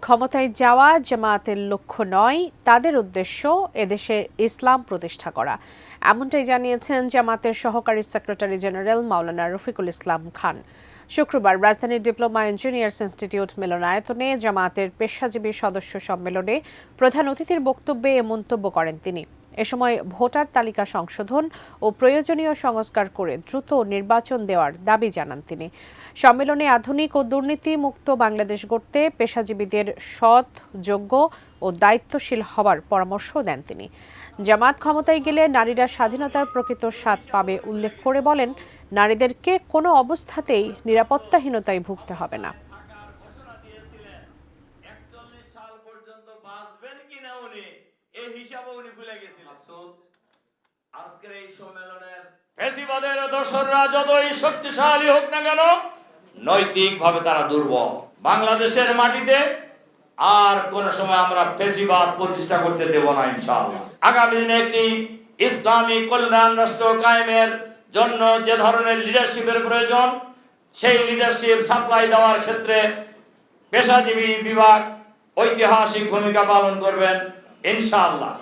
ক্ষমতায় যাওয়া জামায়াতের লক্ষ্য নয়, তাদের উদ্দেশ্য এদেশে ইসলাম প্রতিষ্ঠা করা, এমনটাই জানিয়েছেন জামায়াতের সহকারী সেক্রেটারি জেনারেল মাওলানা রফিকুল ইসলাম খান। শুক্রবার রাজধানীর ডিপ্লোমা ইঞ্জিনিয়ার্স ইনস্টিটিউট মিলনায়তনে জামায়াতের পেশাজীবী সদস্য সম্মেলনে প্রধান অতিথির বক্তব্যে এ মন্তব্য করেন তিনি। এ সময় ভোটার তালিকা সংশোধন ও প্রয়োজনীয় সংস্কার করে দ্রুত নির্বাচন দেওয়ার দাবি জানান তিনি। সম্মেলনে আধুনিক ও দুর্নীতি মুক্ত বাংলাদেশ গড়তে পেশাজীবীদের সৎ, যোগ্য ও দায়িত্বশীল হওয়ার পরামর্শ দেন তিনি। জামায়াত ক্ষমতায় গেলে নারীরা স্বাধীনতার প্রকৃত স্বাদ পাবে উল্লেখ করে বলেন, নারীদেরকে কোনো অবস্থাতেই নিরাপত্তাহীনতায় ভুগতে হবে না। আজকের এই সম্মেলনের ফ্যাসিবাদের দোসররা যতই শক্তিশালী হোক না কেন, নৈতিকভাবে তারা দুর্বল। বাংলাদেশের মাটিতে আর কোন সময় আমরা ফ্যাসিবাদ প্রতিষ্ঠা করতে দেব না ইনশাআল্লাহ। আগামী দিনে একটি ইসলামী কল্যাণ রাষ্ট্র কায়েমের জন্য যে ধরনের লিডারশিপের প্রয়োজন, সেই লিডারশিপ সাপ্লাই দেওয়ার ক্ষেত্রে পেশাজীবী বিভাগ ঐতিহাসিক ভূমিকা পালন করবেন ইনশাআল্লাহ।